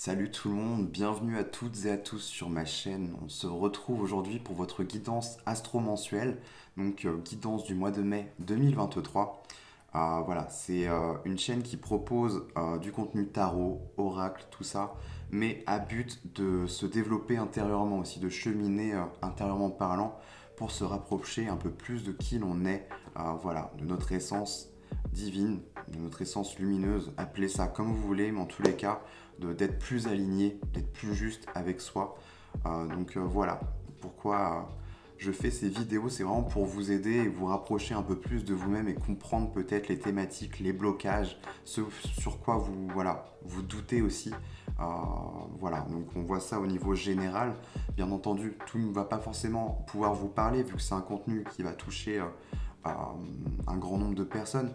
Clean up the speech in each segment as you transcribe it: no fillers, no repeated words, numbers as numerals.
Salut tout le monde, bienvenue à toutes et à tous sur ma chaîne. On se retrouve aujourd'hui pour votre guidance astro-mensuelle, donc guidance du mois de mai 2023. Voilà, c'est une chaîne qui propose du contenu tarot, oracle, tout ça, mais à but de se développer intérieurement aussi, de cheminer intérieurement parlant pour se rapprocher un peu plus de qui l'on est, voilà, de notre essence divine, de notre essence lumineuse, appelez ça comme vous voulez, mais en tous les cas, d'être plus aligné, d'être plus juste avec soi. Voilà, pourquoi je fais ces vidéos, c'est vraiment pour vous aider et vous rapprocher un peu plus de vous-même et comprendre peut-être les thématiques, les blocages, ce sur quoi vous, voilà, vous doutez aussi. Voilà, donc on voit ça au niveau général. Bien entendu, tout ne va pas forcément pouvoir vous parler vu que c'est un contenu qui va toucher un grand nombre de personnes.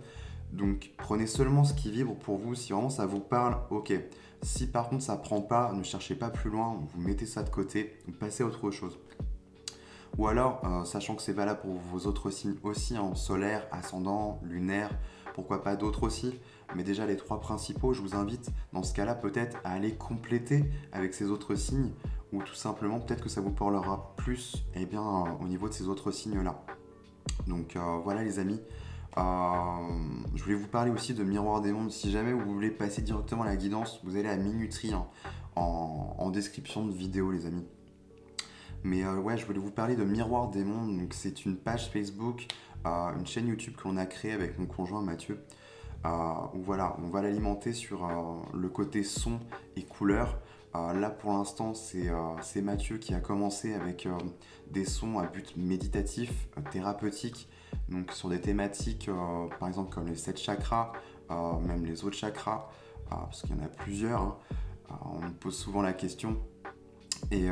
Donc prenez seulement ce qui vibre pour vous, si vraiment ça vous parle, ok. Si par contre ça prend pas, ne cherchez pas plus loin, vous mettez ça de côté, vous passez à autre chose. Ou alors, sachant que c'est valable pour vos autres signes aussi, en solaire, ascendant, lunaire, pourquoi pas d'autres aussi, mais déjà les trois principaux, je vous invite dans ce cas-là peut-être à aller compléter avec ces autres signes, ou tout simplement peut-être que ça vous parlera plus au niveau de ces autres signes-là. Donc voilà les amis, je voulais vous parler aussi de Miroir des Mondes. Si jamais vous voulez passer directement à la guidance, vous allez à Minuterie hein, en description de vidéo les amis. Mais ouais, je voulais vous parler de Miroir des Mondes. Donc c'est une page Facebook, une chaîne YouTube que l'on a créée avec mon conjoint Mathieu. Où voilà, on va l'alimenter sur le côté son et couleur. Là pour l'instant c'est Mathieu qui a commencé avec des sons à but méditatif, thérapeutique, donc sur des thématiques par exemple comme les 7 chakras, même les autres chakras, parce qu'il y en a plusieurs, hein. On me pose souvent la question. Et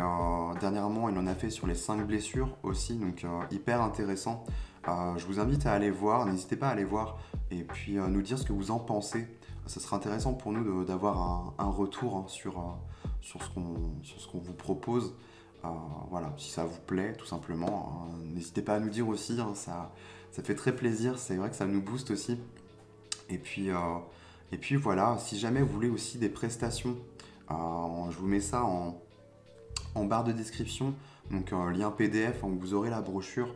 dernièrement il en a fait sur les 5 blessures aussi, donc hyper intéressant. Je vous invite à aller voir, n'hésitez pas à aller voir et puis nous dire ce que vous en pensez. Ça sera intéressant pour nous d'avoir un retour hein, sur ce qu'on vous propose. Voilà, si ça vous plaît tout simplement. N'hésitez pas à nous dire aussi, hein, ça fait très plaisir, c'est vrai que ça nous booste aussi. Et puis voilà, si jamais vous voulez aussi des prestations, je vous mets ça en barre de description, donc un lien PDF, où vous aurez la brochure.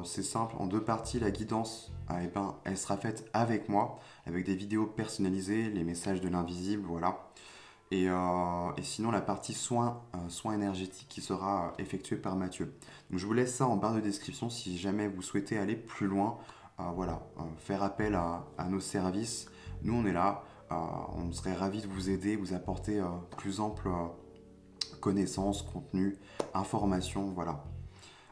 C'est simple, en 2 parties, la guidance, elle sera faite avec moi, avec des vidéos personnalisées, les messages de l'invisible, voilà. Et sinon, la partie soins énergétiques qui sera effectuée par Mathieu. Donc, je vous laisse ça en barre de description si jamais vous souhaitez aller plus loin, faire appel à nos services. Nous, on est là, on serait ravis de vous aider, vous apporter plus ample connaissances, contenu, informations, voilà.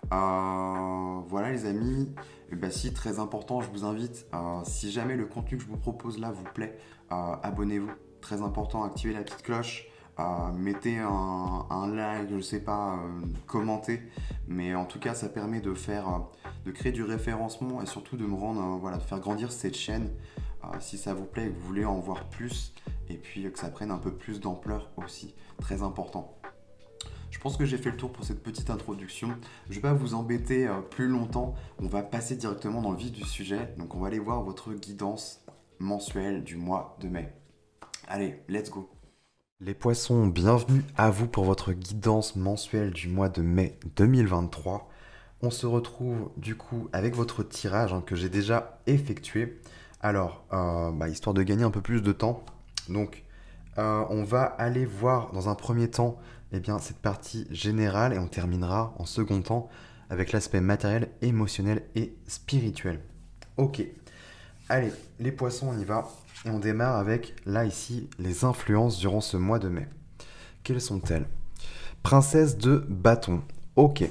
Voilà les amis, et bah, si très important, je vous invite, si jamais le contenu que je vous propose là vous plaît, abonnez-vous, très important, activez la petite cloche, mettez un like, je sais pas, commentez, mais en tout cas ça permet de créer du référencement et surtout de me rendre, voilà, de faire grandir cette chaîne, si ça vous plaît et que vous voulez en voir plus, et puis que ça prenne un peu plus d'ampleur aussi, très important. Je pense que j'ai fait le tour pour cette petite introduction. Je ne vais pas vous embêter plus longtemps. On va passer directement dans le vif du sujet. Donc on va aller voir votre guidance mensuelle du mois de mai. Allez, let's go. Les poissons, bienvenue à vous pour votre guidance mensuelle du mois de mai 2023. On se retrouve du coup avec votre tirage que j'ai déjà effectué. Alors, histoire de gagner un peu plus de temps. Donc, on va aller voir dans un premier temps cette partie générale et on terminera en second temps avec l'aspect matériel, émotionnel et spirituel. Ok, allez, les poissons, on y va. Et on démarre avec, là, ici, les influences durant ce mois de mai. Quelles sont-elles? Princesse de bâton. Ok.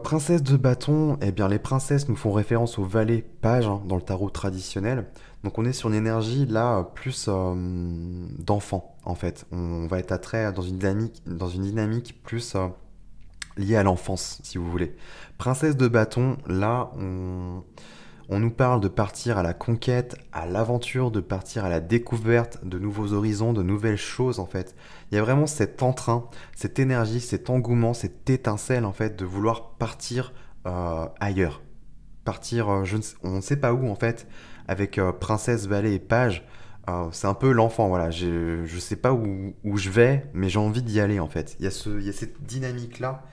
Princesse de bâton, les princesses nous font référence au valet page dans le tarot traditionnel. Donc on est sur une énergie là plus d'enfant en fait. On va être attrait dans une dynamique plus liée à l'enfance si vous voulez. Princesse de bâton, là on nous parle de partir à la conquête, à l'aventure, de partir à la découverte de nouveaux horizons, de nouvelles choses en fait. Il y a vraiment cet entrain, cette énergie, cet engouement, cette étincelle en fait de vouloir partir ailleurs. Partir, on ne sait pas où en fait, avec princesse, valet et page. C'est un peu l'enfant, voilà. Je sais pas où je vais, mais j'ai envie d'y aller en fait. Il y a cette dynamique-là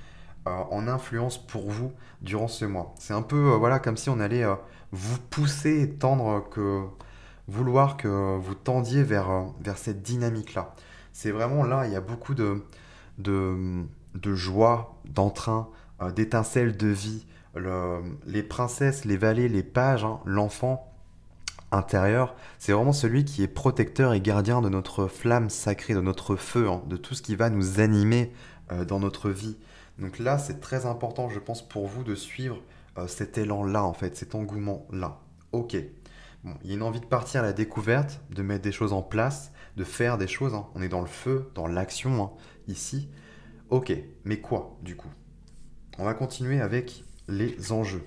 en influence pour vous durant ce mois. C'est un peu voilà, comme si on allait vous pousser et tendre vouloir que vous tendiez vers cette dynamique-là. C'est vraiment là, il y a beaucoup de, de joie, d'entrain, d'étincelles de vie. Les princesses, les valets, les pages, hein, l'enfant intérieur, c'est vraiment celui qui est protecteur et gardien de notre flamme sacrée, de notre feu, hein, de tout ce qui va nous animer dans notre vie. Donc là, c'est très important, je pense, pour vous de suivre cet élan-là, en fait, cet engouement-là. Ok. Bon, il y a une envie de partir à la découverte, de mettre des choses en place, de faire des choses, hein. On est dans le feu, dans l'action, hein, ici. Ok, mais quoi, du coup? On va continuer avec les enjeux.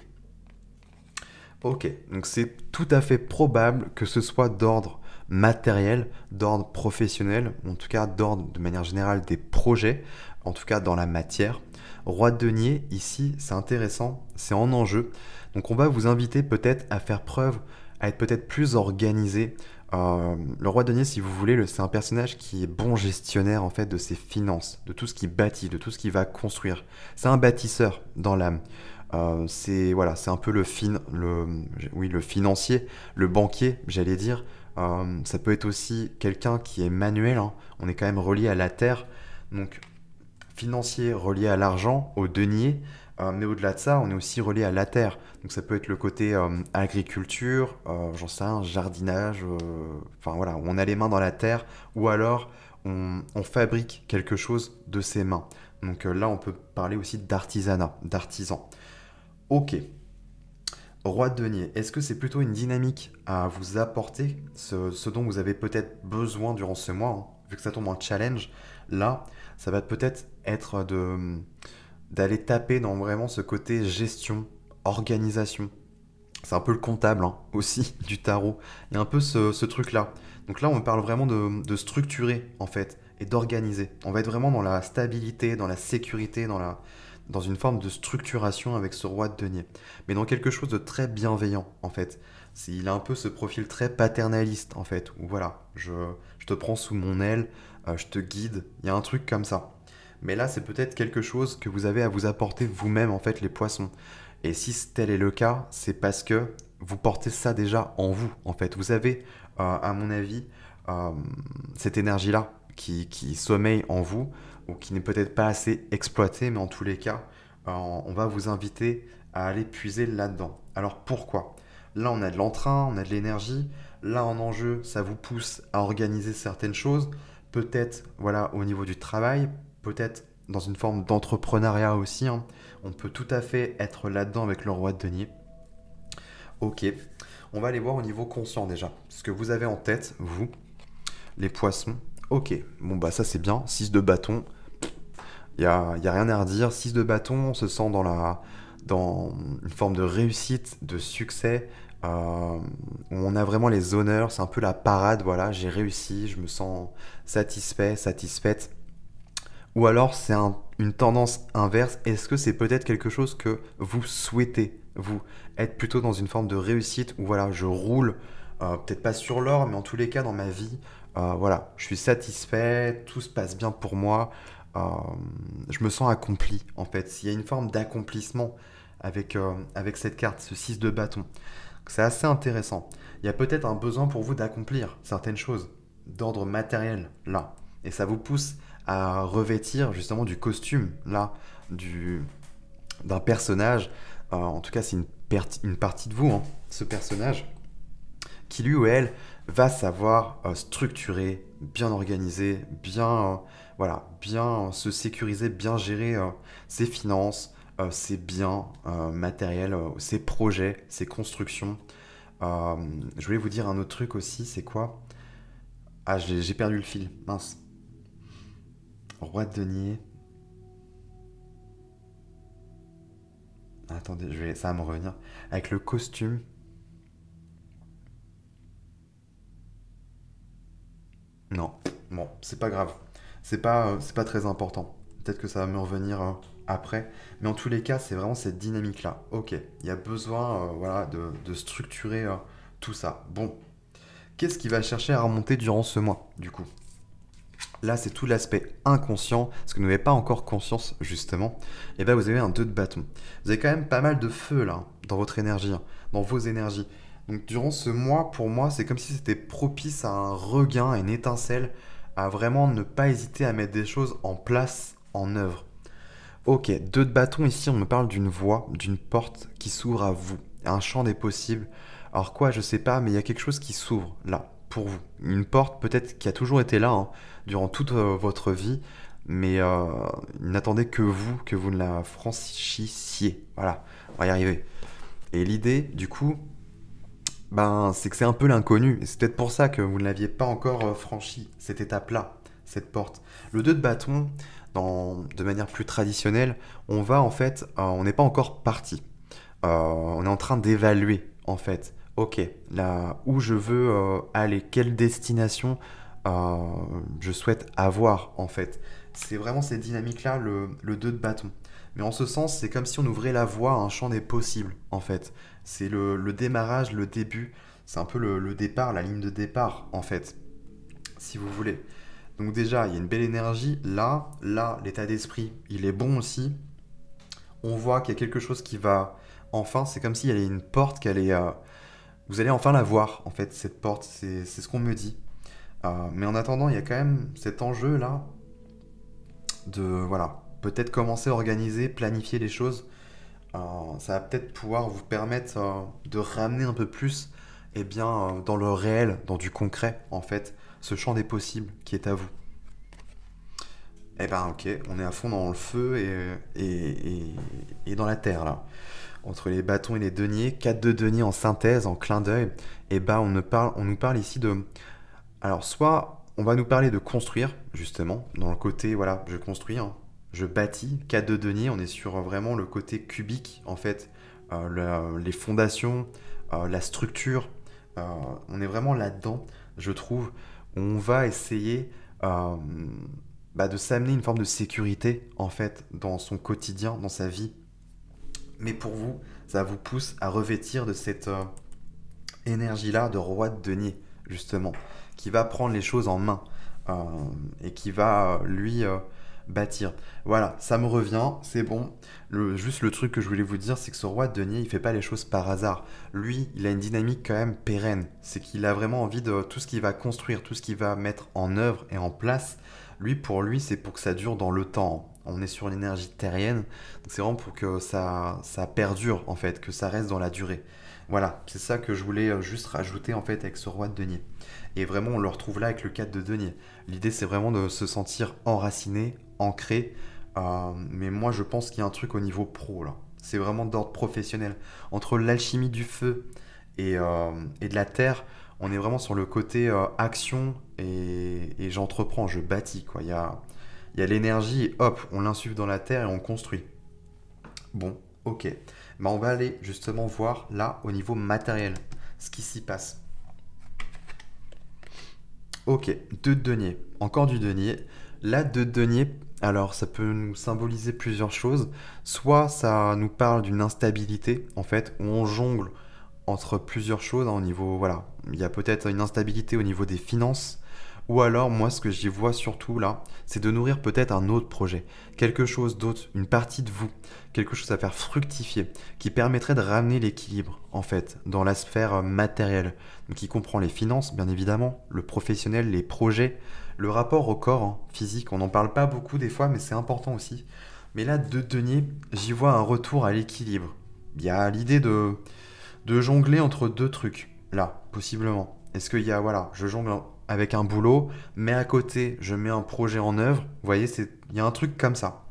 Ok, donc c'est tout à fait probable que ce soit d'ordre matériel, d'ordre professionnel, ou en tout cas d'ordre de manière générale des projets, en tout cas dans la matière. Roi de denier, ici, c'est intéressant, c'est en enjeu. Donc on va vous inviter peut-être à faire preuve, à être peut-être plus organisé. Le roi de denier, si vous voulez, c'est un personnage qui est bon gestionnaire en fait de ses finances, de tout ce qu'il bâtit, de tout ce qu'il va construire. C'est un bâtisseur dans l'âme. C'est voilà, c'est un peu oui, le financier, le banquier, j'allais dire. Ça peut être aussi quelqu'un qui est manuel, hein. On est quand même relié à la terre, donc financier relié à l'argent, au denier. Mais au-delà de ça, on est aussi relié à la terre. Donc ça peut être le côté agriculture, j'en sais rien, jardinage. Enfin voilà, on a les mains dans la terre, ou alors on fabrique quelque chose de ses mains. Donc là, on peut parler aussi d'artisanat, d'artisan. Ok. Roi de denier, est-ce que c'est plutôt une dynamique à vous apporter, ce dont vous avez peut-être besoin durant ce mois, hein, vu que ça tombe en challenge? Là, ça va peut-être être d'aller taper dans vraiment ce côté gestion, organisation. C'est un peu le comptable hein, aussi du tarot. Il y a un peu ce truc-là. Donc là, on parle vraiment de structurer en fait et d'organiser. On va être vraiment dans la stabilité, dans la sécurité, dans une forme de structuration avec ce roi de denier. Mais dans quelque chose de très bienveillant en fait. Il a un peu ce profil très paternaliste en fait. Où voilà, je te prends sous mon aile, je te guide. Il y a un truc comme ça. Mais là, c'est peut-être quelque chose que vous avez à vous apporter vous-même en fait les poissons. Et si tel est le cas, c'est parce que vous portez ça déjà en vous, en fait. Vous avez, à mon avis, euh, cette énergie-là qui sommeille en vous, ou qui n'est peut-être pas assez exploitée, mais en tous les cas, on va vous inviter à aller puiser là-dedans. Alors pourquoi? Là, on a de l'entrain, on a de l'énergie. Là, en enjeu, ça vous pousse à organiser certaines choses. Peut-être, voilà, au niveau du travail, peut-être dans une forme d'entrepreneuriat aussi, hein. On peut tout à fait être là-dedans avec le roi de denier. Ok, on va aller voir au niveau conscient déjà. Ce que vous avez en tête, vous, les poissons. Ok, bon bah ça c'est bien. 6 de bâton, y a rien à redire. 6 de bâton, on se sent dans une forme de réussite, de succès. Où on a vraiment les honneurs, c'est un peu la parade, voilà, j'ai réussi, je me sens satisfait, satisfaite. Ou alors c'est une tendance inverse. Est-ce que c'est peut-être quelque chose que vous souhaitez, vous, être plutôt dans une forme de réussite où voilà, je roule, peut-être pas sur l'or, mais en tous les cas dans ma vie, voilà, je suis satisfait, tout se passe bien pour moi, euh, je me sens accompli en fait. Il y a une forme d'accomplissement avec cette carte, ce 6 de bâton. C'est assez intéressant. Il y a peut-être un besoin pour vous d'accomplir certaines choses d'ordre matériel là. Et ça vous pousse à revêtir justement du costume là, du, d'un personnage. En tout cas, c'est une partie de vous, hein, ce personnage, qui lui ou elle va savoir structurer, bien organiser, voilà, bien se sécuriser, bien gérer ses finances, ses biens matériels, ses projets, ses constructions. Euh, je voulais vous dire un autre truc aussi, c'est quoi? Ah, j'ai perdu le fil, mince. Roi de denier. Attendez, ça va me revenir. Avec le costume. Non, bon, c'est pas grave. C'est pas très important. Peut-être que ça va me revenir après. Mais en tous les cas, c'est vraiment cette dynamique-là. Ok, il y a besoin voilà, de structurer tout ça. Bon, Qu'est-ce qui va chercher à remonter durant ce mois, du coup? Là, c'est tout l'aspect inconscient, parce que vous n'avez pas encore conscience, justement. Et bien, vous avez un 2 de bâton. Vous avez quand même pas mal de feu, là, dans votre énergie, hein, dans vos énergies. Donc, durant ce mois, pour moi, c'est comme si c'était propice à un regain, à une étincelle, à vraiment ne pas hésiter à mettre des choses en place, en œuvre. Ok, 2 de bâton, ici, on me parle d'une voie, d'une porte qui s'ouvre à vous, un champ des possibles. Alors quoi, je sais pas, mais il y a quelque chose qui s'ouvre, là, pour vous. Une porte peut-être qui a toujours été là, hein, durant toute votre vie, mais il n'attendait que vous ne la franchissiez. Voilà, on va y arriver. Et l'idée, du coup, ben, c'est que c'est un peu l'inconnu. Et c'est peut-être pour ça que vous ne l'aviez pas encore franchi, cette étape-là, cette porte. Le 2 de bâton, de manière plus traditionnelle, on va en fait, on n'est pas encore parti. On est en train d'évaluer, en fait. Ok, là où je veux aller, quelle destination euh, je souhaite avoir, en fait. C'est vraiment cette dynamique-là, le 2 de bâton. Mais en ce sens, c'est comme si on ouvrait la voie à un champ des possibles, en fait. C'est le démarrage, le début. C'est un peu le départ, la ligne de départ, en fait, si vous voulez. Donc déjà, il y a une belle énergie. Là, l'état d'esprit, il est bon aussi. On voit qu'il y a quelque chose qui va... Enfin, c'est comme s'il y avait une porte qui allait... vous allez enfin la voir, en fait, cette porte. C'est ce qu'on me dit. Mais en attendant, il y a quand même cet enjeu-là de, voilà, peut-être commencer à organiser, planifier les choses. Ça va peut-être pouvoir vous permettre de ramener un peu plus eh bien, dans le réel, dans du concret, en fait, ce champ des possibles qui est à vous. Eh ben ok, on est à fond dans le feu et dans la terre, là. Entre les bâtons et les deniers, 4 de deniers en synthèse, en clin d'œil, eh ben on nous parle ici de... Alors, soit on va nous parler de construire, justement, dans le côté, voilà, je construis, hein, je bâtis, 4 de denier, on est sur vraiment le côté cubique, en fait, les fondations, la structure, euh, on est vraiment là-dedans, je trouve. On va essayer de s'amener une forme de sécurité, en fait, dans son quotidien, dans sa vie. Mais pour vous, ça vous pousse à revêtir de cette énergie-là de roi de denier, justement, qui va prendre les choses en main euh, et qui va, lui, bâtir. Voilà, ça me revient, c'est bon. Juste le truc que je voulais vous dire, c'est que ce roi de denier, il fait pas les choses par hasard. Lui, il a une dynamique quand même pérenne. C'est qu'il a vraiment envie de tout ce qu'il va construire, tout ce qu'il va mettre en œuvre et en place. Pour lui, c'est pour que ça dure dans le temps. On est sur l'énergie terrienne, donc c'est vraiment pour que ça perdure, en fait, que ça reste dans la durée. Voilà, c'est ça que je voulais juste rajouter en fait avec ce roi de denier. Et vraiment, on le retrouve là avec le 4 de denier. L'idée, c'est vraiment de se sentir enraciné, ancré. Mais moi, je pense qu'il y a un truc au niveau pro là. C'est vraiment d'ordre professionnel. Entre l'alchimie du feu et de la terre, on est vraiment sur le côté action et j'entreprends, je bâtis quoi. Il y a l'énergie et hop, on l'insuffle dans la terre et on construit. Bon, ok. Bah, on va aller justement voir là au niveau matériel ce qui s'y passe. Ok, 2 de denier. Encore du denier. Là, 2 de denier, alors ça peut nous symboliser plusieurs choses. Soit ça nous parle d'une instabilité, en fait, où on jongle entre plusieurs choses hein, au niveau, voilà. Il y a peut-être une instabilité au niveau des finances. Ou alors, moi, ce que j'y vois surtout là, c'est de nourrir peut-être un autre projet. Quelque chose d'autre, une partie de vous, quelque chose à faire fructifier, qui permettrait de ramener l'équilibre, en fait, dans la sphère matérielle. Donc, qui comprend les finances, bien évidemment, le professionnel, les projets, le rapport au corps hein, physique. On n'en parle pas beaucoup des fois, mais c'est important aussi. Mais là, de denier, j'y vois un retour à l'équilibre. Il y a l'idée de jongler entre deux trucs, là, possiblement. Est-ce qu'il y a, voilà, je jongle avec un boulot, mais à côté, je mets un projet en œuvre. Vous voyez, il y a un truc comme ça.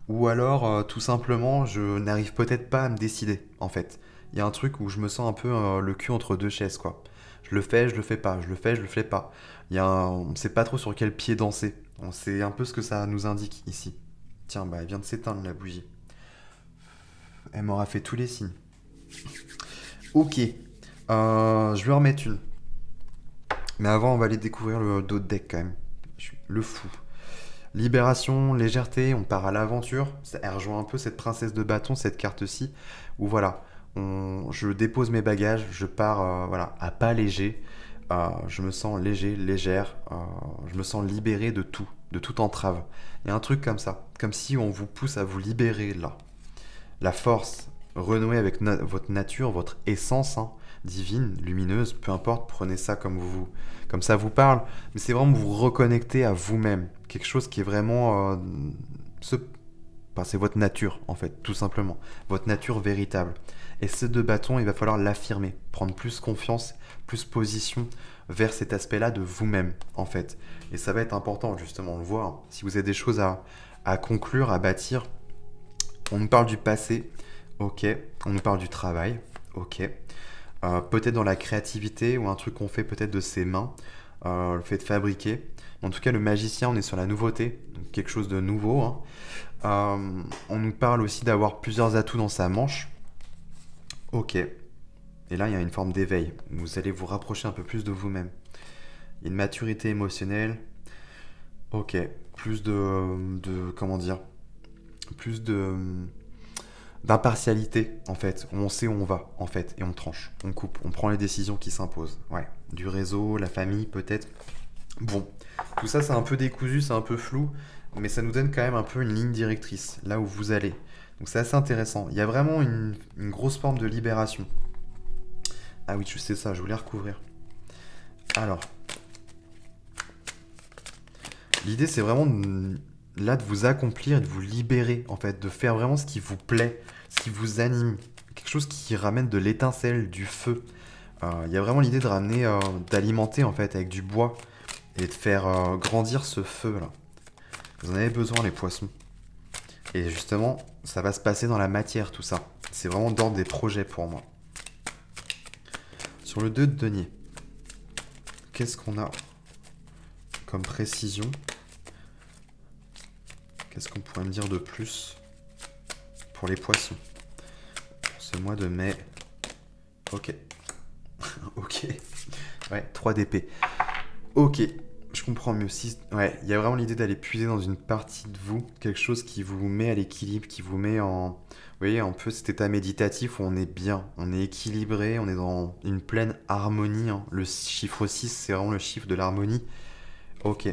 Ou alors, tout simplement, je n'arrive peut-être pas à me décider, en fait. Il y a un truc où je me sens un peu le cul entre deux chaises, quoi. Je le fais, je le fais pas, je le fais, je le fais pas. On ne sait pas trop sur quel pied danser. On sait un peu ce que ça nous indique ici. Tiens, bah, elle vient de s'éteindre la bougie. Elle m'aura fait tous les signes. Ok, je vais en remettre une. Mais avant, on va aller découvrir le dos de deck quand même. Je suis le fou. Libération, légèreté, on part à l'aventure. Elle rejoint un peu cette princesse de bâton, cette carte-ci, où voilà, Je dépose mes bagages, je pars voilà, à pas léger. Je me sens léger, légère. Je me sens libéré de toute entrave. Il y a un truc comme ça, comme si on vous pousse à vous libérer là. La force, renouer avec votre nature, votre essence hein, divine, lumineuse, peu importe, prenez ça comme ça vous parle, mais c'est vraiment vous reconnecter à vous-même, quelque chose qui est vraiment ce enfin, c'est votre nature, en fait, tout simplement. Votre nature véritable. Et ces deux bâtons, il va falloir l'affirmer, prendre plus confiance, plus position vers cet aspect-là de vous-même, en fait. Et ça va être important, justement, on le voit. Hein. Si vous avez des choses à conclure, à bâtir, on nous parle du passé, ok. On nous parle du travail, ok. Peut-être dans la créativité ou un truc qu'on fait peut-être de ses mains, le fait de fabriquer. En tout cas, le magicien, on est sur la nouveauté, donc quelque chose de nouveau. Hein. On nous parle aussi d'avoir plusieurs atouts dans sa manche. Ok. Et là, il y a une forme d'éveil. Vous allez vous rapprocher un peu plus de vous-même. Il y a une maturité émotionnelle. Ok. Plus comment dire, plus d'impartialité, en fait. On sait où on va, en fait. Et on tranche, on coupe, on prend les décisions qui s'imposent. Ouais. Du réseau, la famille, peut-être. Bon. Tout ça, c'est un peu décousu, c'est un peu flou. Mais ça nous donne quand même un peu une ligne directrice, là où vous allez. Donc c'est assez intéressant. Il y a vraiment une grosse forme de libération. Ah oui, je sais ça, je voulais recouvrir. Alors, l'idée c'est vraiment là de vous accomplir, de vous libérer en fait, de faire vraiment ce qui vous plaît, ce qui vous anime. Quelque chose qui ramène de l'étincelle, du feu. Il y a vraiment l'idée de ramener, d'alimenter en fait avec du bois et de faire grandir ce feu là. Vous en avez besoin les poissons. Et justement, ça va se passer dans la matière, tout ça. C'est vraiment d'ordre des projets pour moi. Sur le 2 de denier, qu'est-ce qu'on a comme précision? Qu'est-ce qu'on pourrait me dire de plus pour les poissons? Pour ce mois de mai. Ok. Ok. Ouais, 3 d'épée. Ok. Je comprends mieux. Ouais, il y a vraiment l'idée d'aller puiser dans une partie de vous, quelque chose qui vous met à l'équilibre, qui vous met en... Vous voyez, un peu cet état méditatif où on est bien, on est équilibré, on est dans une pleine harmonie. Hein. Le chiffre 6, c'est vraiment le chiffre de l'harmonie. Ok.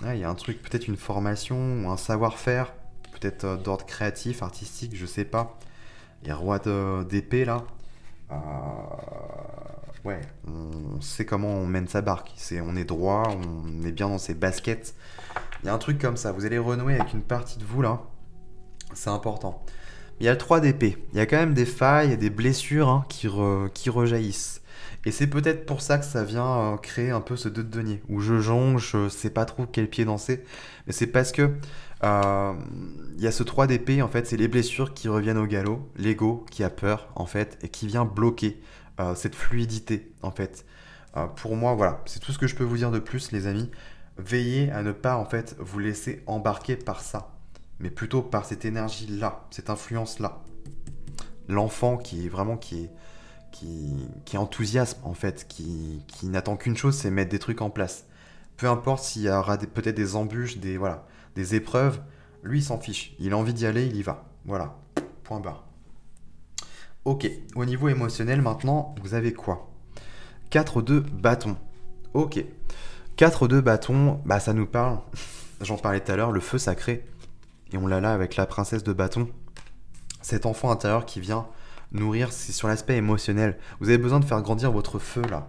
Ah, il y a un truc, peut-être une formation ou un savoir-faire, peut-être d'ordre créatif, artistique, je sais pas. Il y a roi d'épée là. Euh, Ouais, on sait comment on mène sa barque. On est droit, on est bien dans ses baskets. Il y a un truc comme ça. Vous allez renouer avec une partie de vous là. C'est important. Il y a le 3 d'épée. Il y a quand même des failles et des blessures hein, qui rejaillissent. Et c'est peut-être pour ça que ça vient créer un peu ce 2 de denier. Où je jongle, je sais pas trop quel pied danser. Mais c'est parce que il y a ce 3 d'épée, en fait, c'est les blessures qui reviennent au galop. L'ego qui a peur, en fait, et qui vient bloquer cette fluidité, en fait. Pour moi, voilà, c'est tout ce que je peux vous dire de plus, les amis. Veillez à ne pas, en fait, vous laisser embarquer par ça, mais plutôt par cette énergie-là, cette influence-là. L'enfant qui est vraiment, qui est enthousiasme, en fait, qui n'attend qu'une chose, c'est mettre des trucs en place. Peu importe s'il y aura peut-être des embûches, voilà, des épreuves, lui, il s'en fiche. Il a envie d'y aller, il y va. Voilà, point barre. Ok, au niveau émotionnel, maintenant, vous avez quoi? 4 de bâton. Ok. 4 de bâton, bah ça nous parle, j'en parlais tout à l'heure, le feu sacré. Et on l'a là avec la princesse de bâton. Cet enfant intérieur qui vient nourrir, c'est sur l'aspect émotionnel. Vous avez besoin de faire grandir votre feu là.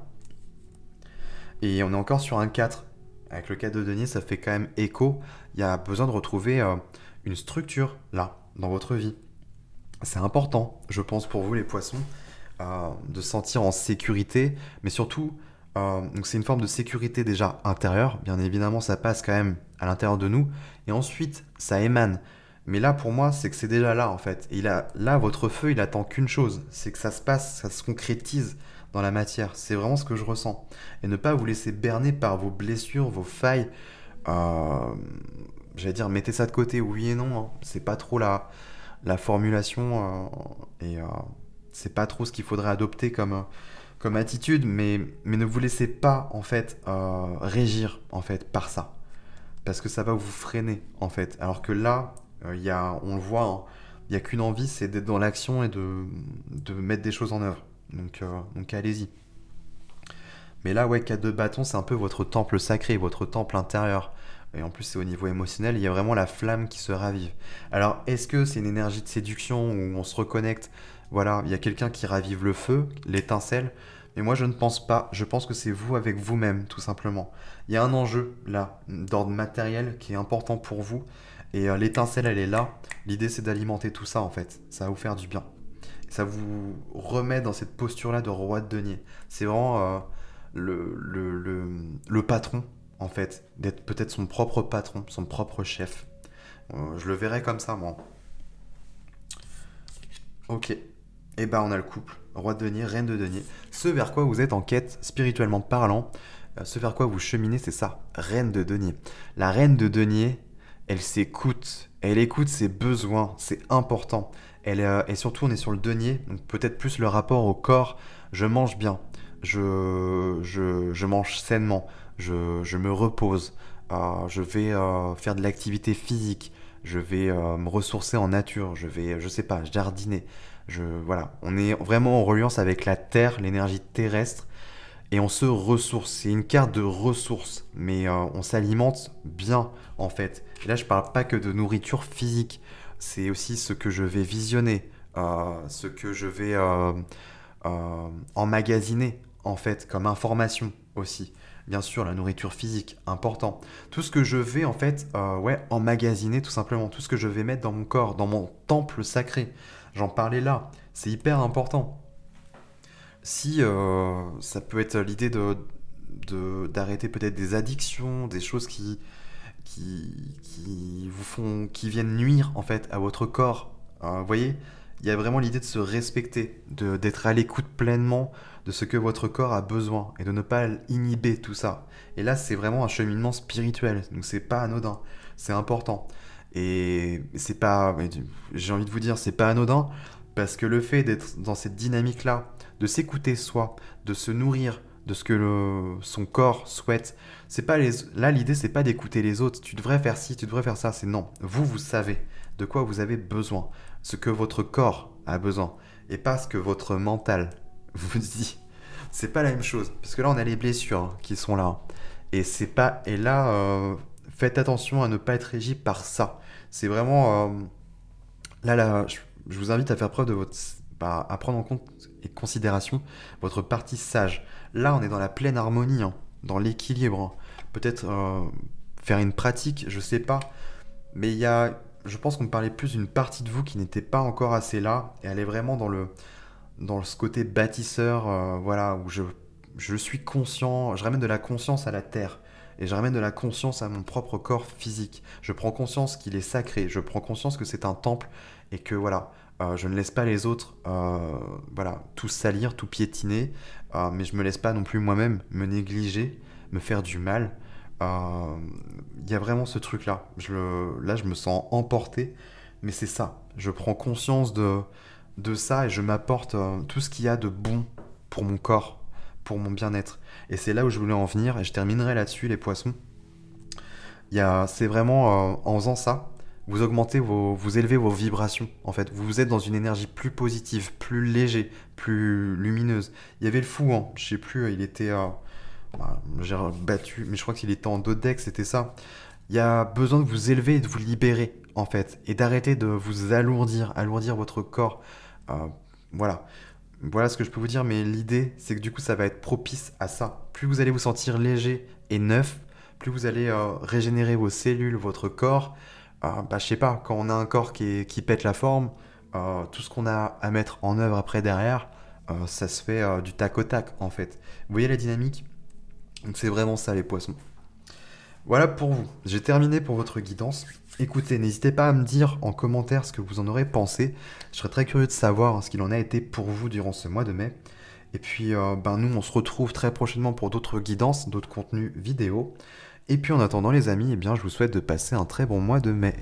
Et on est encore sur un 4. Avec le 4 de denier, ça fait quand même écho. Il y a besoin de retrouver une structure là, dans votre vie. C'est important, je pense, pour vous les poissons, de se sentir en sécurité, mais surtout, donc c'est une forme de sécurité déjà intérieure, bien évidemment ça passe quand même à l'intérieur de nous, et ensuite ça émane. Mais là pour moi c'est que c'est déjà là en fait. Et là votre feu il attend qu'une chose, c'est que ça se passe, ça se concrétise dans la matière. C'est vraiment ce que je ressens. Et ne pas vous laisser berner par vos blessures, vos failles. Euh, J'allais dire mettez ça de côté, oui et non. Hein. C'est pas trop la formulation et c'est pas trop ce qu'il faudrait adopter comme attitude, mais ne vous laissez pas en fait régir en fait par ça, parce que ça va vous freiner en fait. Alors que là, on le voit, hein, il n'y a qu'une envie, c'est d'être dans l'action et de mettre des choses en œuvre. Donc allez-y. Mais là, ouais, 4 de bâton, c'est un peu votre temple sacré, votre temple intérieur. Et en plus, c'est au niveau émotionnel, il y a vraiment la flamme qui se ravive. Alors, est-ce que c'est une énergie de séduction où on se reconnecte? Voilà, il y a quelqu'un qui ravive le feu, l'étincelle. Mais moi, je ne pense pas. Je pense que c'est vous avec vous-même, tout simplement. Il y a un enjeu, là, d'ordre matériel, qui est important pour vous. Et l'étincelle, elle est là. L'idée, c'est d'alimenter tout ça, en fait. Ça va vous faire du bien. Ça vous remet dans cette posture-là de roi de denier. C'est vraiment le patron, en fait, d'être peut-être son propre patron, son propre chef. Je le verrais comme ça, moi. Ok. Et ben on a le couple, roi de denier, reine de denier. Ce vers quoi vous êtes en quête, spirituellement parlant, ce vers quoi vous cheminez, c'est ça, reine de denier. La reine de denier, elle écoute ses besoins, c'est important. Et surtout, on est sur le denier, donc peut-être plus le rapport au corps. Je mange bien, je mange sainement, je me repose, je vais faire de l'activité physique, je vais me ressourcer en nature, je vais, je sais pas, jardiner. Voilà, on est vraiment en reliance avec la terre, l'énergie terrestre, et on se ressource. C'est une carte de ressources, mais on s'alimente bien en fait. Et là, je parle pas que de nourriture physique, c'est aussi ce que je vais visionner, ce que je vais emmagasiner en fait comme information aussi. Bien sûr, la nourriture physique, important. Tout ce que je vais en fait, ouais, emmagasiner tout simplement, tout ce que je vais mettre dans mon corps, dans mon temple sacré. J'en parlais là, c'est hyper important. Si ça peut être l'idée d'arrêter peut-être des addictions, des choses qui vous font, qui viennent nuire en fait à votre corps. Vous voyez, il y a vraiment l'idée de se respecter, d'être à l'écoute pleinement de ce que votre corps a besoin et de ne pas inhiber tout ça. Et là, c'est vraiment un cheminement spirituel, donc c'est pas anodin, c'est important. Et c'est pas, j'ai envie de vous dire, c'est pas anodin parce que le fait d'être dans cette dynamique-là, de s'écouter soi, de se nourrir de ce que son corps souhaite, c'est pas là l'idée c'est pas d'écouter les autres. Tu devrais faire ci, tu devrais faire ça. C'est non. Vous savez de quoi vous avez besoin, ce que votre corps a besoin, et pas ce que votre mental vous dit. C'est pas la même chose parce que là on a les blessures qui sont là. Et c'est pas. Et là, faites attention à ne pas être régi par ça. C'est vraiment là, je vous invite à faire preuve de votre, à prendre en compte et considération votre partie sage. Là, on est dans la pleine harmonie, hein, dans l'équilibre, hein. Peut-être faire une pratique, je sais pas, mais je pense qu'on me parlait plus d'une partie de vous qui n'était pas encore assez là, et elle est vraiment dans ce côté bâtisseur, voilà, où je suis conscient, je ramène de la conscience à la terre. Et je ramène de la conscience à mon propre corps physique. Je prends conscience qu'il est sacré. Je prends conscience que c'est un temple et que voilà, je ne laisse pas les autres, voilà, tout salir, tout piétiner. Mais je me laisse pas non plus moi-même me négliger, me faire du mal. Il y a vraiment ce truc-là. Là, je me sens emporté. Mais c'est ça. Je prends conscience de ça et je m'apporte tout ce qu'il y a de bon pour mon corps, pour mon bien-être. Et c'est là où je voulais en venir, et je terminerai là-dessus, les poissons. C'est vraiment en faisant ça, vous élevez vos vibrations, en fait. Vous êtes dans une énergie plus positive, plus léger, plus lumineuse. Il y avait le fou, hein, je sais plus, il était... j'ai battu, mais je crois qu'il était en dodex, c'était ça. Il y a besoin de vous élever et de vous libérer, en fait, et d'arrêter de vous alourdir votre corps. Voilà. Voilà ce que je peux vous dire, mais l'idée, c'est que du coup, ça va être propice à ça. Plus vous allez vous sentir léger et neuf, plus vous allez régénérer vos cellules, votre corps. Je sais pas, quand on a un corps qui pète la forme, tout ce qu'on a à mettre en œuvre après derrière, ça se fait du tac au tac, en fait. Vous voyez la dynamique? Donc c'est vraiment ça, les poissons. Voilà pour vous. J'ai terminé pour votre guidance. Écoutez, n'hésitez pas à me dire en commentaire ce que vous en aurez pensé. Je serais très curieux de savoir ce qu'il en a été pour vous durant ce mois de mai. Et puis, nous, on se retrouve très prochainement pour d'autres guidances, d'autres contenus vidéo. Et puis, en attendant, les amis, je vous souhaite de passer un très bon mois de mai.